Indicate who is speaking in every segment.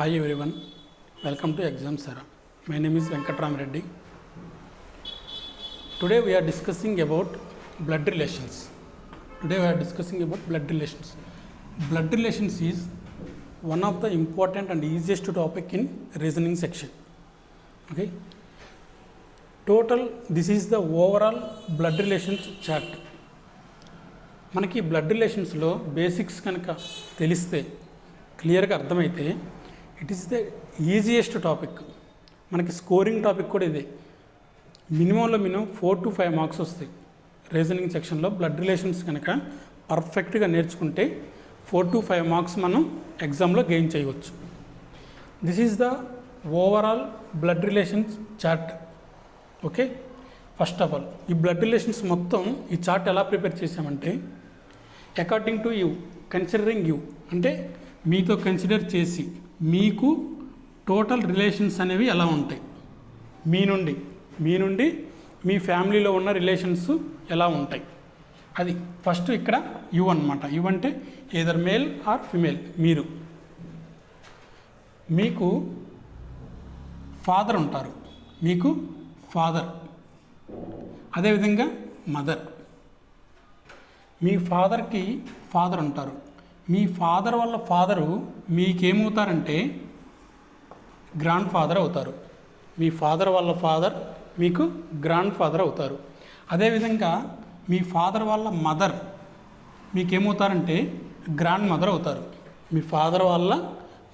Speaker 1: Hi everyone, welcome to Exam Sara. My name is Venkatram Reddy. Today we are discussing about blood relations. Blood relations is one of the important and easiest topic in reasoning section. Okay. This is the overall blood relations chart. మనకి blood రిలేషన్స్లో basics కనుక తెలిస్తే క్లియర్గా అర్థమైతే it is the easiest topic. మనకి scoring topic కూడా ఇదే. మినిమంలో 4 to 5 marks వస్తాయి reasoning సెక్షన్లో. బ్లడ్ రిలేషన్స్ కనుక పర్ఫెక్ట్గా నేర్చుకుంటే 4 to 5 మార్క్స్ మనం ఎగ్జామ్లో గెయిన్ చేయవచ్చు. This is the overall blood relations chart. Okay, first of all ఈ బ్లడ్ రిలేషన్స్ మొత్తం ఈ చార్ట్ ఎలా ప్రిపేర్ చేసామంటే according to you, considering you అంటే మీతో కన్సిడర్ చేసి మీకు టోటల్ రిలేషన్స్ అనేవి ఎలా ఉంటాయి, మీ నుండి మీ ఫ్యామిలీలో ఉన్న రిలేషన్స్ ఎలా ఉంటాయి అది ఫస్ట్ ఇక్కడ యూ అన్నమాట. యూ అంటే ఏదర్ మేల్ ఆర్ ఫిమేల్. మీకు ఫాదర్ ఉంటారు, మీకు ఫాదర్. అదేవిధంగా మదర్, మీ ఫాదర్కి ఫాదర్ ఉంటారు. మీ ఫాదర్ వాళ్ళ ఫాదరు మీకేమవుతారంటే గ్రాండ్ ఫాదర్ అవుతారు. మీ ఫాదర్ వాళ్ళ ఫాదర్ మీకు గ్రాండ్ ఫాదర్ అవుతారు. అదేవిధంగా మీ ఫాదర్ వాళ్ళ మదర్ మీకేమవుతారంటే గ్రాండ్ మదర్ అవుతారు. మీ ఫాదర్ వాళ్ళ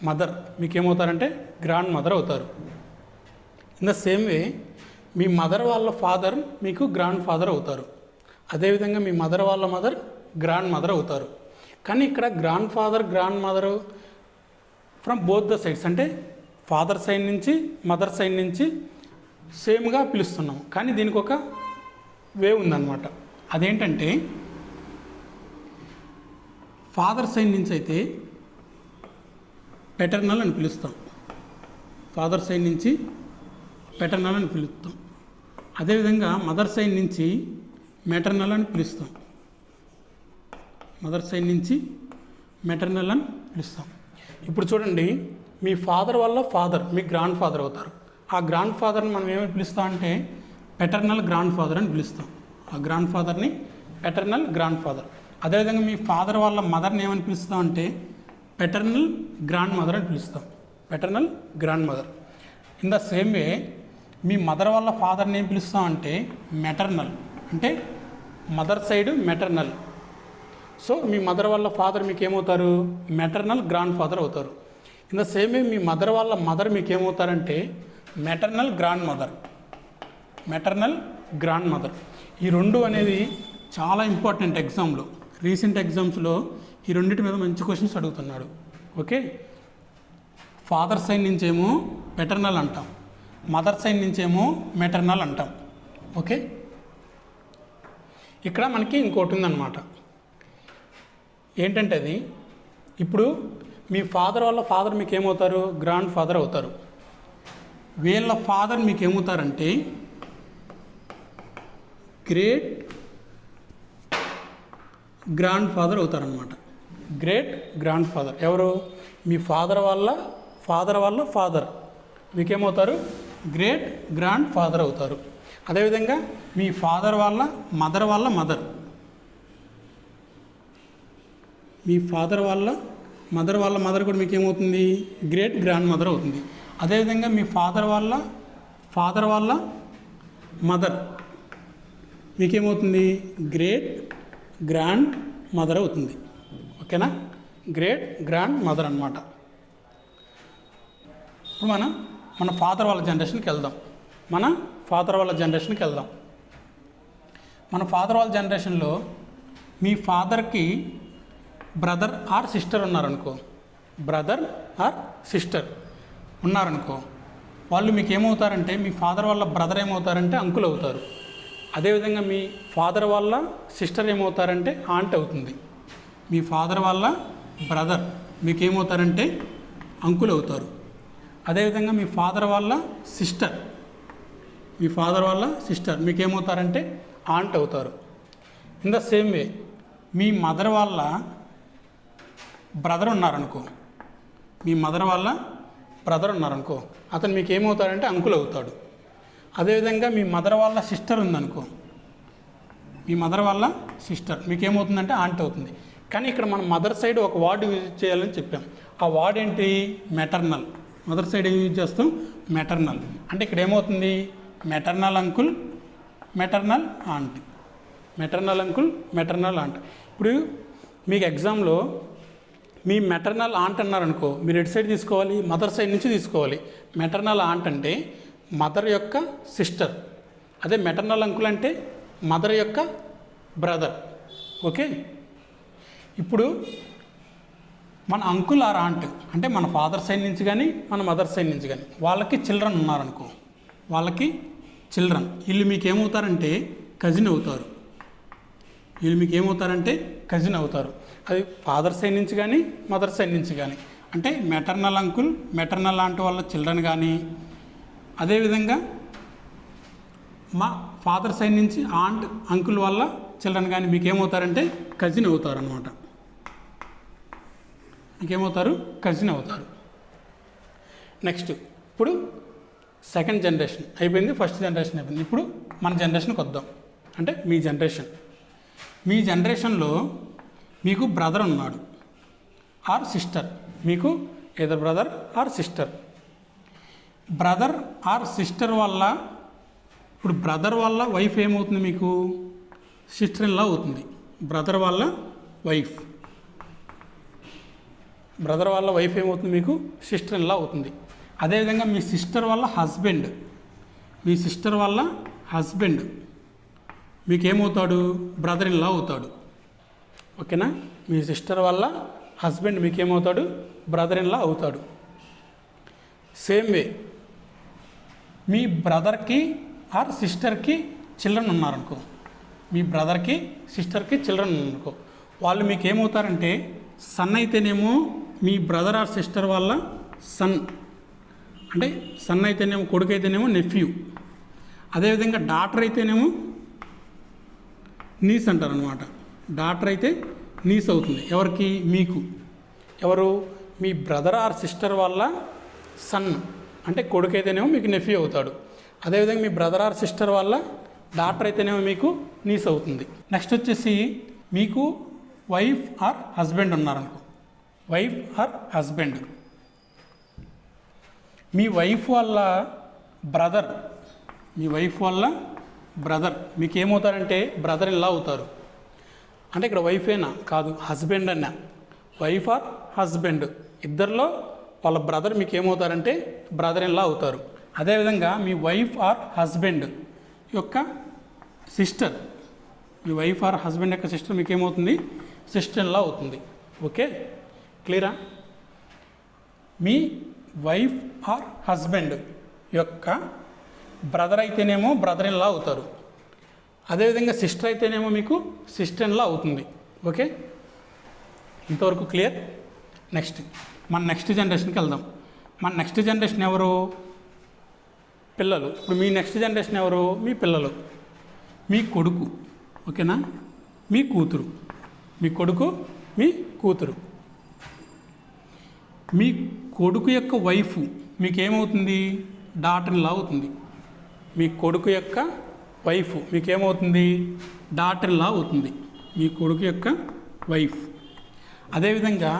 Speaker 1: మదర్ మీకేమవుతారంటే గ్రాండ్ మదర్ అవుతారు. ఇన్ ద సేమ్ వే మీ మదర్ వాళ్ళ ఫాదర్ మీకు గ్రాండ్ ఫాదర్ అవుతారు. అదేవిధంగా మీ మదర్ వాళ్ళ మదర్ గ్రాండ్ మదర్ అవుతారు. కానీ ఇక్కడ grand father grand mother from both the sides అంటే ఫాదర్ సైడ్ నుంచి మదర్ సైడ్ నుంచి సేమ్గా పిలుస్తున్నాం. కానీ దీనికి ఒక వే ఉందన్నమాట. అదేంటంటే ఫాదర్ సైడ్ నుంచి అయితే పెటర్నల్ అని పిలుస్తాం. ఫాదర్ సైడ్ నుంచి పెటర్నల్ అని పిలుస్తాం. అదేవిధంగా మదర్ సైడ్ నుంచి మెటర్నల్ అని పిలుస్తాం. మదర్ సైడ్ నుంచి మెటర్నల్ అని పిలుస్తాం. ఇప్పుడు చూడండి, మీ ఫాదర్ వల్ల ఫాదర్ మీ గ్రాండ్ ఫాదర్ అవుతారు. ఆ గ్రాండ్ ఫాదర్ని మనం ఏమని పిలుస్తాం అంటే పెటర్నల్ గ్రాండ్ ఫాదర్ అని పిలుస్తాం. ఆ గ్రాండ్ ఫాదర్ని పెటర్నల్ గ్రాండ్ ఫాదర్. అదేవిధంగా మీ ఫాదర్ వాళ్ళ మదర్ని ఏమని పిలుస్తాం అంటే పెటర్నల్ గ్రాండ్ మదర్ అని పిలుస్తాం. Paternal grand mother. In the same way మీ మదర్ వాళ్ళ ఫాదర్ని ఏం పిలుస్తాం అంటే మెటర్నల్ అంటే మదర్ సైడ్ మెటర్నల్. సో మీ మదర్ వాళ్ళ ఫాదర్ మీకు ఏమవుతారు మెటర్నల్ గ్రాండ్ ఫాదర్ అవుతారు. ఇన్ ద సేమ్ వే మీ మదర్ వాళ్ళ మదర్ మీకు ఏమవుతారంటే maternal grand mother. Maternal grand mother. ఈ రెండు అనేది చాలా ఇంపార్టెంట్ ఎగ్జామ్లో. రీసెంట్ ఎగ్జామ్స్లో ఈ రెండింటి మీద మంచి క్వశ్చన్స్ అడుగుతున్నాడు. ఓకే, ఫాదర్ సైడ్ నుంచేమో పెటర్నల్ అంటాం, మదర్ సైడ్ నుంచేమో మెటర్నల్ అంటాం. ఓకే, ఇక్కడ మనకి ఇంకోటి ఉందన్నమాట. ఏంటంటే అది ఇప్పుడు మీ ఫాదర్ వాళ్ళ ఫాదర్ మీకు ఏమవుతారు గ్రాండ్ ఫాదర్ అవుతారు. వీళ్ళ ఫాదర్ మీకు ఏమవుతారంటే గ్రేట్ గ్రాండ్ ఫాదర్ అవుతారనమాట. Great grandfather. ఎవరు మీ ఫాదర్ వాళ్ళ ఫాదర్ మీకేమవుతారు గ్రేట్ గ్రాండ్ ఫాదర్ అవుతారు. అదేవిధంగా మీ ఫాదర్ వాళ్ళ మదర్ మీ ఫాదర్ వాళ్ళ మదర్ కూడా మీకు ఏమవుతుంది గ్రేట్ గ్రాండ్ మదర్ అవుతుంది. అదేవిధంగా మీ ఫాదర్ వాళ్ళ మదర్ మీకేమవుతుంది గ్రేట్ గ్రాండ్ మదర్ అవుతుంది. ఓకేనా, గ్రేట్ గ్రాండ్ మదర్ అన్నమాట. ఇప్పుడు మన ఫాదర్ వాళ్ళ జనరేషన్కి వెళ్దాం. మన ఫాదర్ వాళ్ళ జనరేషన్లో మీ ఫాదర్కి బ్రదర్ ఆర్ సిస్టర్ ఉన్నారనుకో, వాళ్ళు మీకు ఏమవుతారంటే మీ ఫాదర్ వాళ్ళ బ్రదర్ ఏమవుతారంటే అంకుల్ అవుతారు. అదేవిధంగా మీ ఫాదర్ వాళ్ళ సిస్టర్ ఏమవుతారంటే ఆంట్ అవుతుంది. మీ ఫాదర్ వాళ్ళ బ్రదర్ మీకు ఏమవుతారంటే అంకుల్ అవుతారు. అదేవిధంగా మీ ఫాదర్ వాళ్ళ సిస్టర్ మీకేమవుతారంటే ఆంట్ అవుతారు. ఇన్ ద సేమ్ వే మీ మదర్ వాళ్ళ బ్రదర్ ఉన్నారనుకో, మీ మదర్ వాళ్ళ బ్రదర్ ఉన్నారనుకో, అతను మీకు ఏమవుతాడంటే అంకుల్ అవుతాడు. అదేవిధంగా మీ మదర్ వాళ్ళ సిస్టర్ ఉందనుకో, మీ మదర్ వాళ్ళ సిస్టర్ మీకు ఏమవుతుందంటే ఆంటీ అవుతుంది. కానీ ఇక్కడ మనం మదర్ సైడ్ ఒక వర్డ్ యూజ్ చేయాలని చెప్పాం. ఆ వర్డ్ ఏంటి? మెటర్నల్. మదర్ సైడ్ ఏం యూజ్ చేస్తాం? మెటర్నల్. అంటే ఇక్కడ ఏమవుతుంది? Maternal uncle, maternal aunty. Maternal uncle, maternal aunty. ఇప్పుడు మీకు ఎగ్జామ్లో మీ మెటర్నల్ ఆంట్ అన్నారనుకో, మీరు ఎటు సైడ్ తీసుకోవాలి? మదర్ సైడ్ నుంచి తీసుకోవాలి. మెటర్నల్ ఆంట్ అంటే మదర్ యొక్క సిస్టర్. అదే మెటర్నల్ అంకుల్ అంటే మదర్ యొక్క బ్రదర్. ఓకే, ఇప్పుడు మన అంకుల్ ఆర్ ఆంట్ అంటే మన ఫాదర్ సైడ్ నుంచి కానీ మన మదర్ సైడ్ నుంచి కానీ వాళ్ళకి చిల్డ్రన్ ఉన్నారనుకో, వాళ్ళకి చిల్డ్రన్, వీళ్ళు మీకు ఏమవుతారంటే కజిన్ అవుతారు. వీళ్ళు మీకు ఏమవుతారంటే కజిన్ అవుతారు. అది ఫాదర్ సైడ్ నుంచి కానీ మదర్ సైడ్ నుంచి కానీ. అంటే మెటర్నల్ అంకుల్, మెటర్నల్ ఆంట్ వాళ్ళ చిల్డ్రన్ కానీ, అదేవిధంగా మా ఫాదర్ సైడ్ నుంచి ఆంట్ అంకుల్ వాళ్ళ చిల్డ్రన్ కానీ మీకు ఏమవుతారంటే కజిన్ అవుతారు అనమాట. మీకేమవుతారు? కజిన్ అవుతారు. నెక్స్ట్ ఇప్పుడు సెకండ్ జనరేషన్ అయిపోయింది, ఫస్ట్ జనరేషన్ అయిపోయింది. ఇప్పుడు మన జనరేషన్కి వద్దాం. అంటే మీ జనరేషన్. మీ జనరేషన్లో మీకు బ్రదర్ ఉన్నాడు ఆర్ సిస్టర్. మీకు either brother or sister. Brother or sister వల్ల ఇప్పుడు బ్రదర్ వల్ల వైఫ్ ఏమవుతుంది? మీకు సిస్టర్ ఇన్ లా అవుతుంది. బ్రదర్ వల్ల వైఫ్, బ్రదర్ వల్ల వైఫ్ ఏమవుతుంది? మీకు సిస్టర్ ఇన్ లా అవుతుంది. అదేవిధంగా మీ సిస్టర్ వల్ల హస్బెండ్, మీ సిస్టర్ వల్ల హస్బెండ్ మీకు ఏమవుతాడు? బ్రదర్ ఇన్ లా అవుతాడు. ఓకేనా? మీ సిస్టర్ వల్ల హస్బెండ్ మీకు ఏమవుతాడు? బ్రదర్ ఇన్ లా అవుతాడు. సేమ్ వే మీ బ్రదర్కి ఆర్ సిస్టర్కి చిల్డ్రన్ ఉన్నారనుకో, మీ బ్రదర్కి సిస్టర్కి చిల్డ్రన్ ఉన్నారనుకో, వాళ్ళు మీకు ఏమవుతారంటే సన్ అయితేనేమో మీ బ్రదర్ ఆర్ సిస్టర్ వల్ల సన్, అంటే సన్ అయితేనేమో కొడుకు అయితేనేమో నెఫ్యూ. అదేవిధంగా డాటర్ అయితేనేమో నీస్ అంటారు అనమాట. డాటర్ అయితే నీస్ అవుతుంది. ఎవరికి? మీకు. ఎవరు? మీ బ్రదర్ ఆర్ సిస్టర్ వల్ల సన్ అంటే కొడుకు అయితేనేమో మీకు నెఫ్యూ అవుతాడు. అదేవిధంగా మీ బ్రదర్ ఆర్ సిస్టర్ వల్ల డాటర్ అయితేనేమో మీకు నీస్ అవుతుంది. నెక్స్ట్ వచ్చేసి మీకు వైఫ్ ఆర్ హస్బెండ్ ఉన్నారనుకో, వైఫ్ ఆర్ హస్బెండ్, మీ వైఫ్ వల్ల బ్రదర్, మీ వైఫ్ వల్ల బ్రదర్ మీకు ఏమవుతారంటే బ్రదర్ ఇన్ లా అవుతారు. అంటే ఇక్కడ వైఫేనా? కాదు, హస్బెండ్ అన్నా. వైఫ్ ఆర్ హస్బెండ్ ఇద్దరిలో వాళ్ళ బ్రదర్ మీకు ఏమవుతారంటే బ్రదర్ ఇన్ లా అవుతారు. అదేవిధంగా మీ వైఫ్ ఆర్ హస్బెండ్ యొక్క సిస్టర్, మీ వైఫ్ ఆర్ హస్బెండ్ యొక్క సిస్టర్ మీకు ఏమవుతుంది? సిస్టర్ ఇన్ లా అవుతుంది. ఓకే, క్లియరా? మీ వైఫ్ ఆర్ హస్బెండ్ యొక్క బ్రదర్ అయితేనేమో బ్రదర్ ఇన్ లా అవుతారు. అదేవిధంగా సిస్టర్ అయితేనేమో మీకు సిస్టర్ ఇన్ లా అవుతుంది. ఓకే, ఇంతవరకు క్లియర్? నెక్స్ట్ మన నెక్స్ట్ జనరేషన్కి వెళ్దాం. మన నెక్స్ట్ జనరేషన్ ఎవరు? పిల్లలు. ఇప్పుడు మీ నెక్స్ట్ జనరేషన్ ఎవరు? మీ పిల్లలు. మీ కొడుకు, ఓకేనా? మీ కూతురు. మీ కొడుకు, మీ కూతురు. మీ కొడుకు యొక్క వైఫ్ మీకు ఏమవుతుంది? డాటర్ ఇన్ లా అవుతుంది. మీ కొడుకు యొక్క వైఫ్ మీకు ఏమవుతుంది? డాటర్ ఇన్ లా అవుతుంది. మీ కొడుకు యొక్క వైఫ్. అదేవిధంగా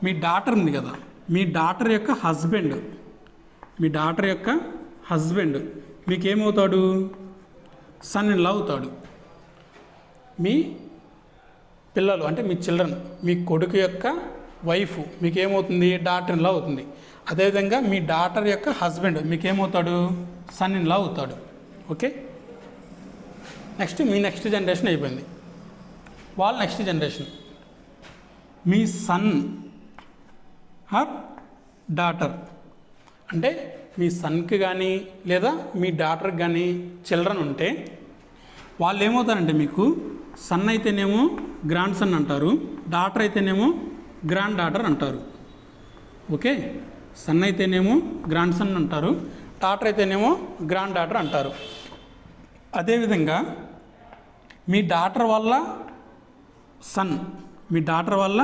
Speaker 1: మీ డాటర్ ఉంది కదా, మీ డాటర్ యొక్క హస్బెండ్, మీ డాటర్ యొక్క హస్బెండ్ మీకు ఏమవుతాడు? సన్ ఇన్ లా అవుతాడు. మీ పిల్లలు అంటే మీ చిల్డ్రన్, మీ కొడుకు యొక్క వైఫ్ మీకు ఏమవుతుంది? డాటర్ ఇన్ లా అవుతుంది. అదేవిధంగా మీ డాటర్ యొక్క హస్బెండ్ మీకు ఏమవుతాడు? సన్ ఇన్ లా అవుతాడు. ఓకే, నెక్స్ట్ మీ నెక్స్ట్ జనరేషన్ అయిపోయింది. వాళ్ళ నెక్స్ట్ జనరేషన్ మీ సన్ ఆర్ డాటర్, అంటే మీ సన్కి కానీ లేదా మీ డాటర్కి కానీ చిల్డ్రన్ ఉంటే వాళ్ళు ఏమవుతారంటే మీకు సన్ అయితేనేమో గ్రాండ్ సన్ అంటారు, డాటర్ అయితేనేమో గ్రాండ్ డాటర్ అంటారు. ఓకే, సన్ అయితేనేమో గ్రాండ్ సన్ అంటారు, డాటర్ అయితేనేమో గ్రాండ్ డాటర్ అంటారు. అదేవిధంగా మీ డాటర్ వల్ల సన్, మీ డాటర్ వల్ల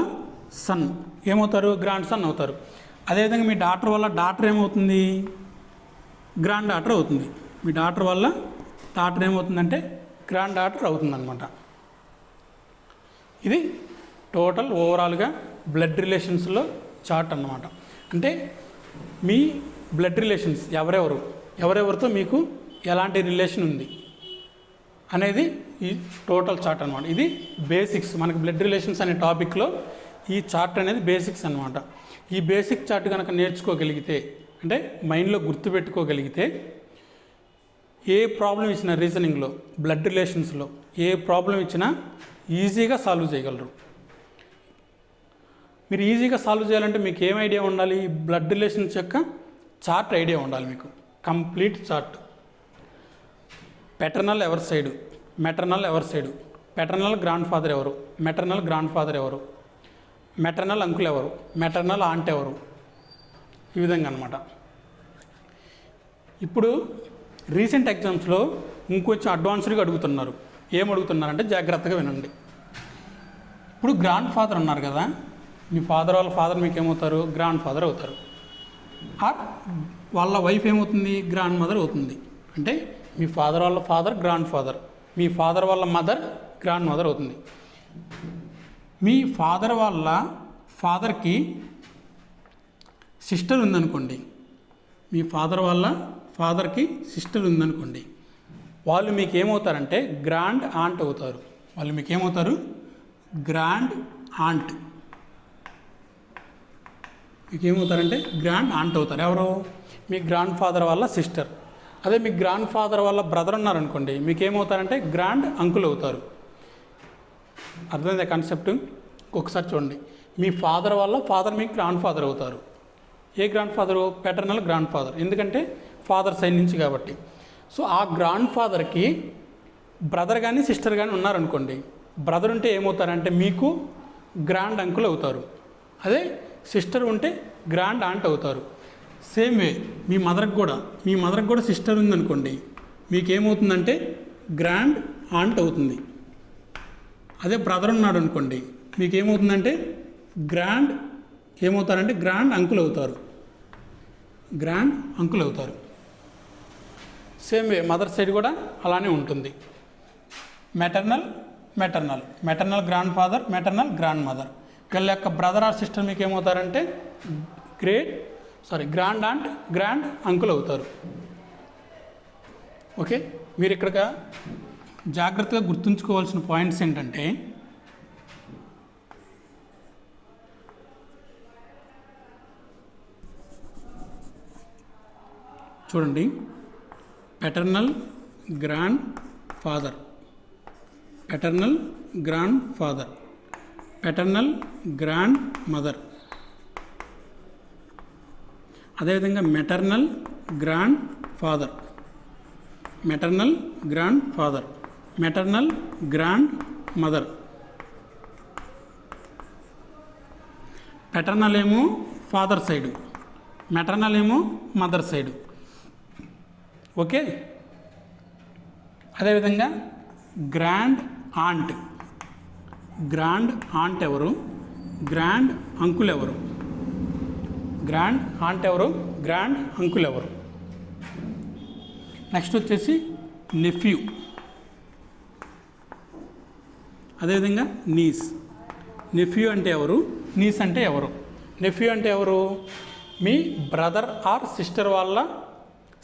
Speaker 1: సన్ ఏమవుతారు? గ్రాండ్ సన్ అవుతారు. అదేవిధంగా మీ డాటర్ వల్ల డాటర్ ఏమవుతుంది, గ్రాండ్ డాటర్ అవుతుంది. మీ డాటర్ వల్ల డాటర్ ఏమవుతుందంటే గ్రాండ్ డాటర్ అవుతుందన్నమాట. ఇది టోటల్ ఓవరాల్గా బ్లడ్ రిలేషన్స్లో చార్ట్ అన్నమాట. అంటే మీ బ్లడ్ రిలేషన్స్ ఎవరెవరితో మీకు ఎలాంటి రిలేషన్ ఉంది అనేది ఈ టోటల్ చార్ట్ అనమాట. ఇది బేసిక్స్. మనకి బ్లడ్ రిలేషన్స్ అనే టాపిక్లో ఈ చార్ట్ అనేది బేసిక్స్ అనమాట. ఈ బేసిక్ చార్ట్ కనుక నేర్చుకోగలిగితే, అంటే మైండ్లో గుర్తుపెట్టుకోగలిగితే, ఏ ప్రాబ్లం ఇచ్చినా రీజనింగ్లో, బ్లడ్ రిలేషన్స్లో ఏ ప్రాబ్లం ఇచ్చినా ఈజీగా సాల్వ్ చేయగలరు. మీరు ఈజీగా సాల్వ్ చేయాలంటే మీకు ఏం ఐడియా ఉండాలి? బ్లడ్ రిలేషన్స్ యొక్క చార్ట్ ఐడియా ఉండాలి మీకు, కంప్లీట్ చార్ట్. పెటర్నల్ ఎవరి సైడు, మెటర్నల్ ఎవరి సైడు, పెటర్నల్ గ్రాండ్ ఫాదర్ ఎవరు, మెటర్నల్ గ్రాండ్ ఫాదర్ ఎవరు, మెటర్నల్ అంకుల్ ఎవరు, మెటర్నల్ ఆంట్ ఎవరు, ఈ విధంగా అనమాట. ఇప్పుడు రీసెంట్ ఎగ్జామ్స్లో ఇంకొంచెం అడ్వాన్స్డ్గా అడుగుతున్నారు. ఏం అడుగుతున్నారంటే జాగ్రత్తగా వినండి. ఇప్పుడు గ్రాండ్ ఫాదర్ ఉన్నారు కదా, మీ ఫాదర్ వాళ్ళ ఫాదర్ మీకు ఏమవుతారు? గ్రాండ్ ఫాదర్ అవుతారు. ఆర్ వాళ్ళ వైఫ్ ఏమవుతుంది? గ్రాండ్ మదర్ అవుతుంది. అంటే మీ ఫాదర్ వాళ్ళ ఫాదర్ గ్రాండ్ ఫాదర్, మీ ఫాదర్ వాళ్ళ మదర్ గ్రాండ్ మదర్ అవుతుంది. మీ ఫాదర్ వాళ్ళ ఫాదర్కి సిస్టర్ ఉందనుకోండి, మీ ఫాదర్ వాళ్ళ ఫాదర్కి సిస్టర్ ఉందనుకోండి, వాళ్ళు మీకు ఏమవుతారంటే గ్రాండ్ ఆంట్ అవుతారు. వాళ్ళు మీకు ఏమవుతారు? Grand aunt. మీకు ఏమవుతారంటే గ్రాండ్ ఆంట్ అవుతారు. ఎవరు? మీ గ్రాండ్ ఫాదర్ వాళ్ళ సిస్టర్. అదే మీ గ్రాండ్ ఫాదర్ వాళ్ళ బ్రదర్ ఉన్నారనుకోండి, మీకు ఏమవుతారంటే గ్రాండ్ అంకుల్ అవుతారు. అర్థమైందా కాన్సెప్ట్? ఒకసారి చూడండి. మీ ఫాదర్ వాళ్ళ ఫాదర్ మీకు గ్రాండ్ ఫాదర్ అవుతారు. ఏ grandfather? Paternal grand father. ఎందుకంటే ఫాదర్ సైడ్ నుంచి కాబట్టి. సో ఆ గ్రాండ్ ఫాదర్కి బ్రదర్ కానీ సిస్టర్ కానీ ఉన్నారనుకోండి, బ్రదర్ ఉంటే ఏమవుతారంటే మీకు గ్రాండ్ అంకుల్ అవుతారు. అదే సిస్టర్ ఉంటే గ్రాండ్ ఆంట్ అవుతారు. సేమ్ వే మీ మదర్కి కూడా సిస్టర్ ఉందనుకోండి, మీకు ఏమవుతుందంటే గ్రాండ్ ఆంట్ అవుతుంది. అదే బ్రదర్ ఉన్నాడు అనుకోండి, మీకు ఏమవుతుందంటే ఏమవుతారంటే గ్రాండ్ అంకుల్ అవుతారు. గ్రాండ్ అంకుల్ అవుతారు. సేమ్ వే మదర్ సైడ్ కూడా అలానే ఉంటుంది. Maternal grand father, maternal grand mother. వీళ్ళ యొక్క బ్రదర్ ఆర్ సిస్టర్ మీకు ఏమవుతారంటే గ్రాండ్ ఆంట్, గ్రాండ్ అంకుల్ అవుతారు. ఓకే, మీరు ఇక్కడ జాగ్రత్తగా గుర్తుంచుకోవాల్సిన పాయింట్స్ ఏంటంటే, చూడండి, paternal grand father, paternal grand father, paternal grand mother, అదేవిధంగా maternal grand father, maternal grand father, maternal grand mother. Paternal ఏమో ఫాదర్ సైడు, మెటర్నల్ ఏమో మదర్ సైడు. ఓకే, అదేవిధంగా గ్రాండ్ ఆంట్ ఎవరు? గ్రాండ్ అంకుల్ ఎవరు? గ్రాండ్ ఆంట్ ఎవరు? Grand uncle ఎవరు? Next వచ్చేసి nephew, అదేవిధంగా నీస్. నెఫ్యూ అంటే ఎవరు? నీస్ అంటే ఎవరు? నెఫ్యూ అంటే ఎవరు? మీ బ్రదర్ ఆర్ సిస్టర్ వాళ్ళ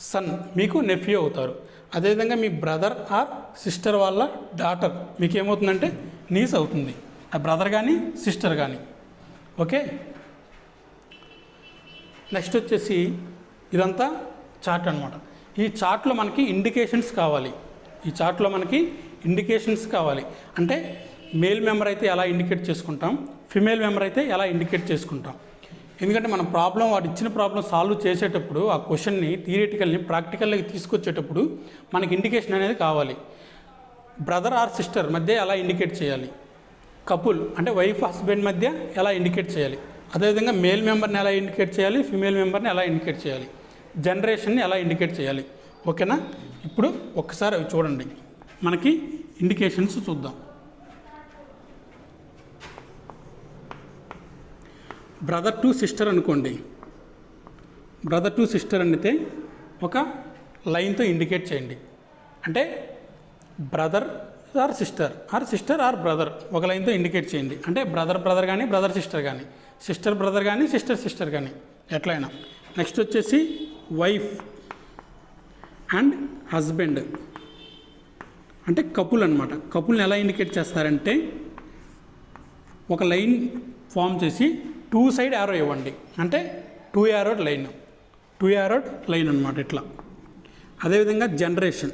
Speaker 1: సన్ మీకు నెఫ్యూ అవుతారు. అదేవిధంగా మీ బ్రదర్ ఆర్ సిస్టర్ వాళ్ళ డాటర్ మీకు ఏమవుతుందంటే నీస్ అవుతుంది. ఆ బ్రదర్ కానీ సిస్టర్ కానీ. ఓకే, నెక్స్ట్ వచ్చేసి ఇదంతా చార్ట్ అనమాట. ఈ చార్ట్లో మనకి ఇండికేషన్స్ కావాలి. అంటే మేల్ మెంబర్ అయితే ఎలా ఇండికేట్ చేసుకుంటాం, ఫిమేల్ మెంబర్ అయితే ఎలా ఇండికేట్ చేసుకుంటాం. ఎందుకంటే మన వాడు ఇచ్చిన ప్రాబ్లం సాల్వ్ చేసేటప్పుడు ఆ క్వశ్చన్ని థియరిటికల్ని ప్రాక్టికల్గా తీసుకొచ్చేటప్పుడు మనకి ఇండికేషన్ అనేది కావాలి. బ్రదర్ ఆర్ సిస్టర్ మధ్య ఎలా ఇండికేట్ చేయాలి, కపుల్ అంటే వైఫ్ హస్బెండ్ మధ్య ఎలా ఇండికేట్ చేయాలి, అదేవిధంగా మేల్ మెంబర్ని ఎలా ఇండికేట్ చేయాలి, ఫిమేల్ మెంబర్ని ఎలా ఇండికేట్ చేయాలి, జనరేషన్ని ఎలా ఇండికేట్ చేయాలి. ఓకేనా? ఇప్పుడు ఒక్కసారి అవి చూడండి, మనకి ఇండికేషన్స్ చూద్దాం. బ్రదర్ టు సిస్టర్ అనుకోండి, బ్రదర్ టు సిస్టర్ అంటే ఒక లైన్తో ఇండికేట్ చేయండి. అంటే brother or sister or brother ఒక లైన్తో ఇండికేట్ చేయండి. అంటే బ్రదర్ కానీ బ్రదర్ సిస్టర్ కానీ, సిస్టర్ బ్రదర్ కానీ సిస్టర్ కానీ ఎట్లయినా. నెక్స్ట్ వచ్చేసి వైఫ్ అండ్ హస్బెండ్ అంటే కపుల్ అనమాట. కపుల్ని ఎలా ఇండికేట్ చేస్తారంటే ఒక లైన్ ఫామ్ చేసి 2 సైడ్ యారో ఇవ్వండి. అంటే 2 యారోడ్ లైన్ అనమాట ఇట్లా. అదేవిధంగా జనరేషన్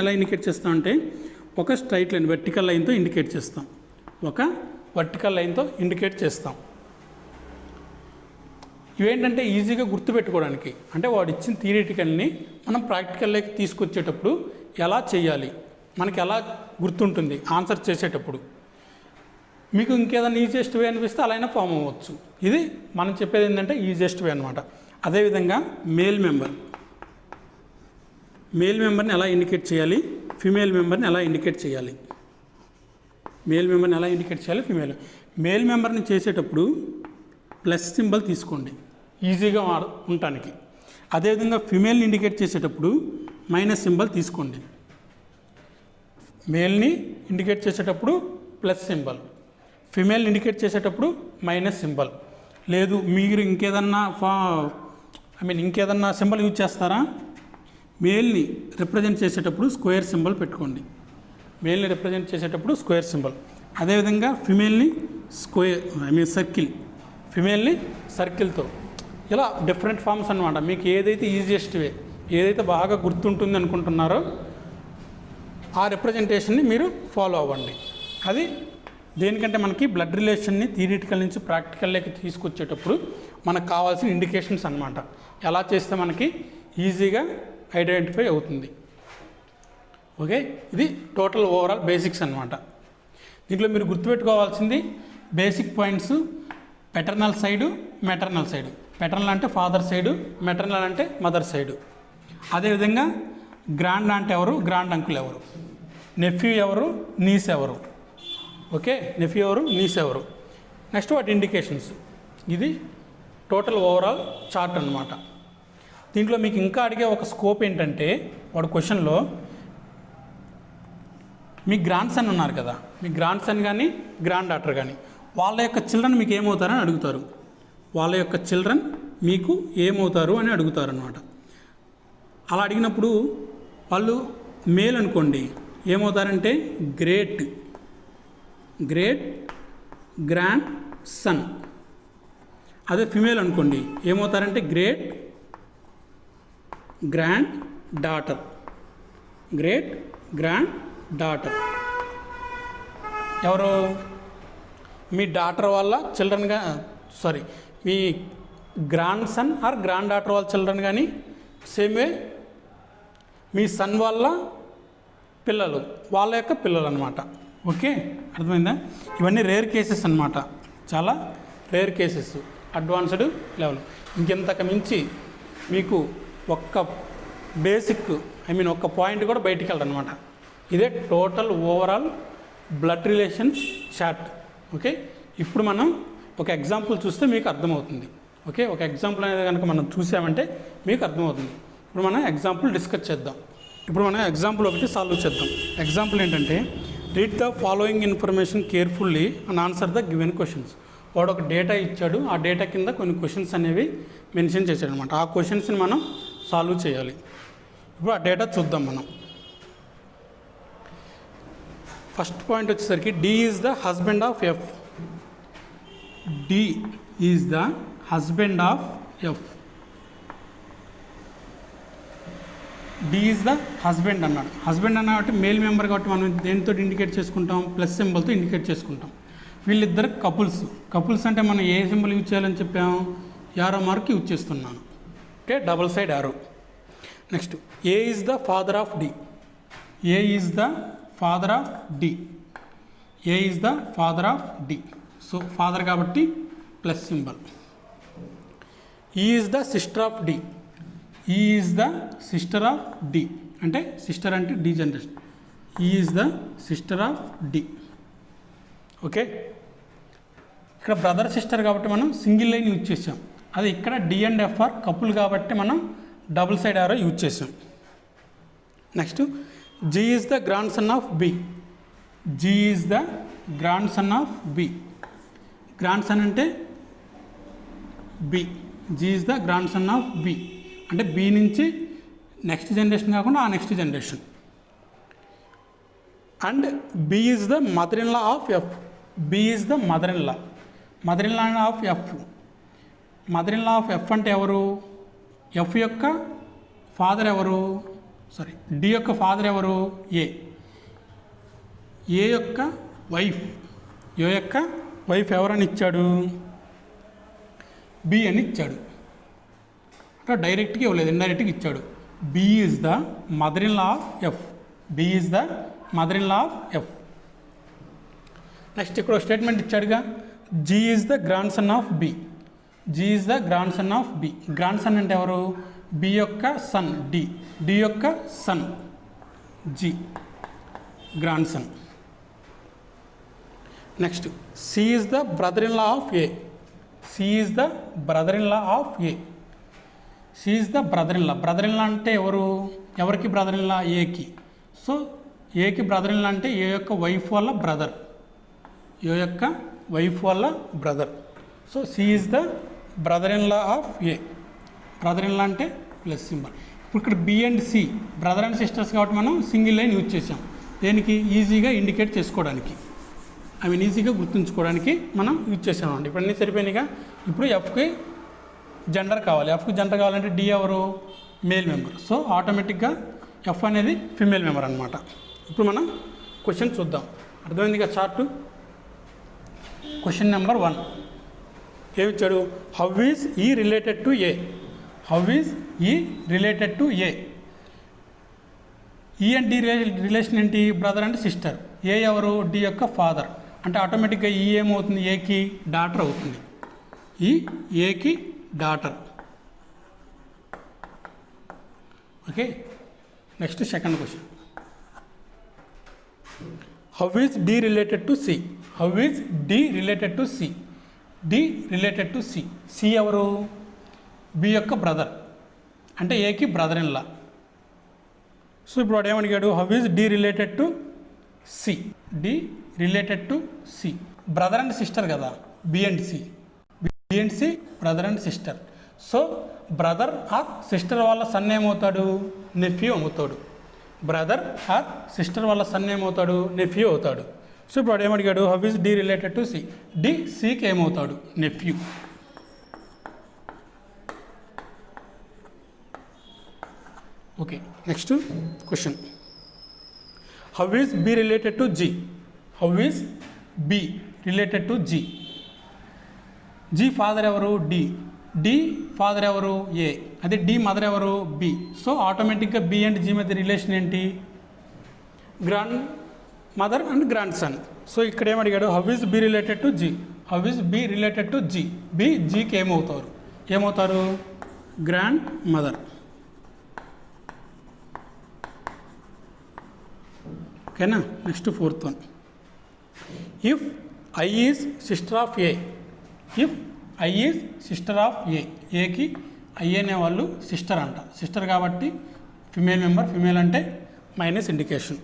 Speaker 1: ఎలా ఇండికేట్ చేస్తామంటే ఒక స్ట్రైట్ లైన్ వర్టికల్ లైన్తో ఇండికేట్ చేస్తాం. ఇవేంటంటే ఈజీగా గుర్తుపెట్టుకోవడానికి. అంటే వాడు ఇచ్చిన థియరిటికల్ని మనం ప్రాక్టికల్లోకి తీసుకొచ్చేటప్పుడు ఎలా చేయాలి, మనకి ఎలా గుర్తుంటుంది ఆన్సర్ చేసేటప్పుడు. మీకు ఇంకేదైనా ఈజియెస్ట్ వే అనిపిస్తే అలా అయినా ఫామ్ అవ్వచ్చు. ఇది మనం చెప్పేది ఏంటంటే ఈజియెస్ట్ వే అనమాట. అదేవిధంగా మేల్ మెంబర్ని ఎలా ఇండికేట్ చేయాలి, ఫిమేల్ మెంబర్ని ఎలా ఇండికేట్ చేయాలి. మేల్ మెంబర్ని చేసేటప్పుడు ప్లస్ సింబల్ తీసుకోండి ఈజీగా ఉండటానికి. అదేవిధంగా ఫిమేల్ని ఇండికేట్ చేసేటప్పుడు మైనస్ సింబల్ తీసుకోండి. మేల్ని ఇండికేట్ చేసేటప్పుడు ప్లస్ సింబల్, ఫిమేల్ని ఇండికేట్ చేసేటప్పుడు మైనస్ సింబల్. లేదు మీరు ఇంకేదన్నా సింబల్ యూజ్ చేస్తారా, మేల్ని రిప్రజెంట్ చేసేటప్పుడు స్క్వేర్ సింబల్ పెట్టుకోండి. అదేవిధంగా ఫిమేల్ని సర్కిల్తో ఇలా డిఫరెంట్ ఫామ్స్ అనమాట. మీకు ఏదైతే ఈజియెస్ట్ వే, ఏదైతే బాగా గుర్తుంటుంది అనుకుంటున్నారో ఆ రిప్రజెంటేషన్ని మీరు ఫాలో అవ్వండి. అది దేనికంటే మనకి బ్లడ్ రిలేషన్ని థియరిటికల్ నుంచి ప్రాక్టికల్లోకి తీసుకొచ్చేటప్పుడు మనకు కావాల్సిన ఇండికేషన్స్ అనమాట. ఎలా చేస్తే మనకి ఈజీగా ఐడెంటిఫై అవుతుంది. ఓకే, ఇది టోటల్ ఓవరాల్ బేసిక్స్ అనమాట. దీంట్లో మీరు గుర్తుపెట్టుకోవాల్సింది basic points: paternal side, maternal side. Paternal అంటే ఫాదర్ సైడు, మెటర్నల్ అంటే మదర్ సైడు. అదేవిధంగా గ్రాండ్ అంటే ఎవరు, గ్రాండ్ అంకుల్ ఎవరు, నెఫ్యూ ఎవరు, నీస్ ఎవరు. ఓకే, నెఫ్యూ ఎవరు, నీస్ ఎవరు. నెక్స్ట్ వాటి ఇండికేషన్స్. ఇది టోటల్ ఓవరాల్ చార్ట్ అనమాట. దీంట్లో మీకు ఇంకా అడిగే ఒక స్కోప్ ఏంటంటే, వాడు క్వశ్చన్లో మీ గ్రాండ్ సన్ ఉన్నారు కదా, మీ గ్రాండ్ సన్ కానీ గ్రాండ్ డాటర్ కానీ వాళ్ళ యొక్క చిల్డ్రన్ మీకు ఏమవుతారని అడుగుతారు. అని అడుగుతారు అనమాట. అలా అడిగినప్పుడు వాళ్ళు మేల్ అనుకోండి ఏమవుతారంటే గ్రేట్ గ్రాండ్ సన్. అదే ఫిమేల్ అనుకోండి ఏమవుతారంటే గ్రేట్ గ్రాండ్ డాటర్. ఎవరు, మీ డాటర్ వాళ్ళ చిల్డ్రన్గా, మీ grand son or grand daughter వాళ్ళ చిల్డ్రన్ కానీ, సేమ్ వే మీ సన్ వాళ్ళ పిల్లలు వాళ్ళ యొక్క పిల్లలు అనమాట. ఓకే, అర్థమైందా? ఇవన్నీ రేర్ కేసెస్ అనమాట, చాలా రేర్ కేసెస్, అడ్వాన్స్డ్ లెవెల్. ఇంకెంతకు మించి మీకు ఒక్క బేసిక్ ఒక్క పాయింట్ కూడా బయటికి వెళ్ళదనమాట. ఇదే total overall blood relations chart. Okay, ఇప్పుడు మనం ఒక ఎగ్జాంపుల్ చూస్తే మీకు అర్థమవుతుంది. ఓకే, ఒక ఎగ్జాంపుల్ అనేది కనుక మనం చూసామంటే మీకు అర్థమవుతుంది. ఇప్పుడు మనం ఎగ్జాంపుల్ డిస్కస్ చేద్దాం. ఇప్పుడు మనం ఎగ్జాంపుల్ ఒకటి సాల్వ్ చేద్దాం. ఎగ్జాంపుల్ ఏంటంటే, read the following information carefully and answer the given questions. వాడు ఒక డేటా ఇచ్చాడు, ఆ డేటా కింద కొన్ని క్వశ్చన్స్ అనేవి మెన్షన్ చేశాడు అనమాట. ఆ క్వశ్చన్స్ని మనం సాల్వ్ చేయాలి. ఇప్పుడు ఆ డేటా చూద్దాం మనం. ఫస్ట్ పాయింట్ వచ్చేసరికి D is the husband of F. D is the husband of F. D is the husband అన్నాడు. హస్బెండ్ అన్న కాబట్టి మేల్ మెంబర్ కాబట్టి మనం దేనితో ఇండికేట్ చేసుకుంటాం, ప్లస్ సింబల్తో ఇండికేట్ చేసుకుంటాం. వీళ్ళిద్దరు కపుల్స్ అంటే మనం ఏ సింబల్ యూజ్ చేయాలని చెప్పాము, యారో మార్క్ యూజ్ చేస్తున్నాను. Okay, double side arrow. Next A is the father of D. A is the father of D. A is the father of D. So father కాబట్టి plus symbol. E is the sister of D. E is the sister of D అంటే sister అంటే D generation. E is the sister of D. Okay, ఇక్కడ brother sister కాబట్టి మనం single line use చేసాం. అది ఇక్కడ D and F are couple కాబట్టి మనం డబుల్ సైడ్ యారో యూజ్ చేసాం. Next G is the grand son of B. G is the grand son of B. Grand son అంటే B. G is the grand son of B అంటే B నుంచి next generation కాకుండా ఆ next generation. And B is the mother in law of F. B is the mother in law. Mother in law of F. Mother in law of F అంటే ఎవరు? F యొక్క father ఎవరు? Sorry, D యొక్క father ఎవరు? ఏ. ఏ యొక్క wife. ఏ యొక్క wife ఎవరని ఇచ్చాడు? బి అని ఇచ్చాడు. అంటే డైరెక్ట్గా ఇవ్వలేదు, ఇండైరెక్ట్గా ఇచ్చాడు. B is the mother in law of F. B is the mother in law of F. Next ఇక్కడ స్టేట్మెంట్ ఇచ్చాడుగా, G is the grand son of B. G is the grand son of B. Grand son అంటే ఎవరు? B యొక్క son D. D యొక్క son G, grand son. Next C is the brother in law of A. C is the brother in law of A. C is the brother in law. Brother in law అంటే ఎవరు? ఎవరికి brother in లా? ఏకి. So ఏకి brother in law అంటే ఏ యొక్క wife వల్ల brother. ఏ యొక్క wife వల్ల brother. So C is the brother in law of A. Brother in law అంటే ప్లస్ సింబల్. ఇప్పుడు ఇక్కడ B and C brother and sisters కాబట్టి మనం సింగిల్ లైన్ యూజ్ చేసాం. దేనికి? ఈజీగా ఇండికేట్ చేసుకోవడానికి, ఈజీగా గుర్తుంచుకోవడానికి మనం యూజ్ చేసామండి. ఇప్పుడు అన్నీ సరిపోయినాయిగా. ఇప్పుడు ఎఫ్కి జెండర్ కావాలి. ఎఫ్కి జెండర్ కావాలంటే డి ఎవరు? Male member. సో ఆటోమేటిక్గా ఎఫ్ అనేది ఫిమేల్ మెంబర్ అనమాట. ఇప్పుడు మనం క్వశ్చన్ చూద్దాం. అర్థమైందిగా చార్టు. క్వశ్చన్ నెంబర్ 1 ఏమిచ్చాడు? How is E related to A. How is E related to A. E and D relation ఏంటి? Brother and sister. ఏ ఎవరు? డి యొక్క ఫాదర్. అంటే ఆటోమేటిక్గా ఈ ఏమవుతుంది? ఏకి డాటర్ అవుతుంది. ఈ ఏకి daughter. Okay. Next second question. How is D related to C. How is D related to C. D related to C. C ఎవరు? బి యొక్క బ్రదర్. అంటే ఏకి బ్రదర్ ఇన్ లా. సో ఇప్పుడు వాడు ఏమడిగాడు? How is D related to C. D related to C. Brother and sister కదా, B and C. B and C brother and sister. So brother or sister వాళ్ళ son ఏమవుతాడు? Nephew అవుతాడు. Brother or sister వాళ్ళ son ఏమవుతాడు? Nephew అవుతాడు. So ఇప్పుడు వాడు ఏమడిగాడు? How is D related to C. D సికి ఏమవుతాడు? Nephew. Okay. Next question. How is B related to G. How is B related to G. G father ఎవరు? D. D father ఎవరు? A. అదే D mother ఎవరు? B. So ఆటోమేటిక్గా B and G మధ్య relation ఏంటి? Grand mother and grand son. So ఇక్కడ ఏమడిగాడు? How is B related to G. How is B related to G. B జీకి ఏమవుతారు? Grand mother. ఓకేనా. Next fourth one. If I is sister of A. If I is sister of A. ఏకి I అనే వాళ్ళు sister అంట. Sister కాబట్టి female member. Female అంటే minus indication.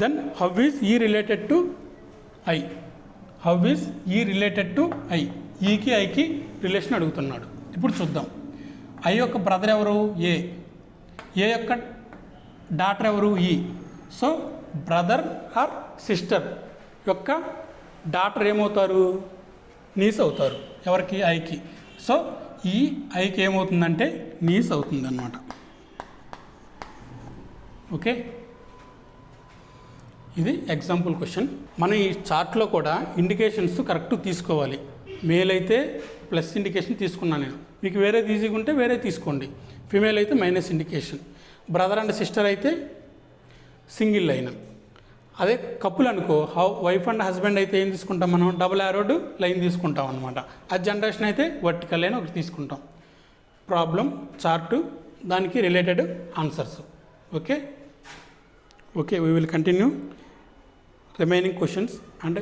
Speaker 1: Then how is E related to I. How is E related to I. ఈకి ఐకి relation అడుగుతున్నాడు. ఇప్పుడు చూద్దాం. ఐ యొక్క బ్రదర్ ఎవరు? ఏ. ఏ యొక్క డాటర్ ఎవరు? ఈ. సో బ్రదర్ ఆర్ సిస్టర్ యొక్క డాటర్ ఏమవుతారు? నీస్ అవుతారు. ఎవరికి? ఐకి. సో ఈ ఐకి ఏమవుతుందంటే నీస్ అవుతుంది అన్నమాట. ఓకే. ఇది ఎగ్జాంపుల్ క్వశ్చన్. మనం ఈ చార్ట్లో కూడా ఇండికేషన్స్ కరెక్ట్ తీసుకోవాలి. మేల్ అయితే ప్లస్ ఇండికేషన్ తీసుకున్నాను నేను. మీకు వేరే ఈజీగా ఉంటే వేరే తీసుకోండి. ఫిమేల్ అయితే minus indication. Brother and sister అయితే సింగిల్ లైన్. అదే కపుల్ అనుకో, వైఫ్ అండ్ హస్బెండ్ అయితే ఏం తీసుకుంటాం మనం? డబుల్ యారోడ్ లైన్ తీసుకుంటాం అనమాట. ఆ జనరేషన్ అయితే వర్టికల్ లైన్ ఒకటి తీసుకుంటాం. ప్రాబ్లం, చార్టు, దానికి related answers. Okay. We will continue remaining questions and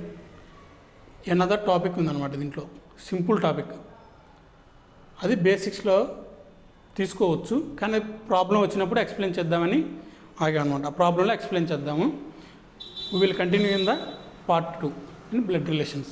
Speaker 1: another topic ఉందన్నమాట దీంట్లో, సింపుల్ టాపిక్. అది బేసిక్స్లో తీసుకోవచ్చు, కానీ ప్రాబ్లం వచ్చినప్పుడు ఎక్స్ప్లెయిన్ చేద్దామని ఆగామన్నమాట. ఆ ప్రాబ్లంలో ఎక్స్ప్లెయిన్ చేద్దాము. We will continue in the part 2 in blood relations.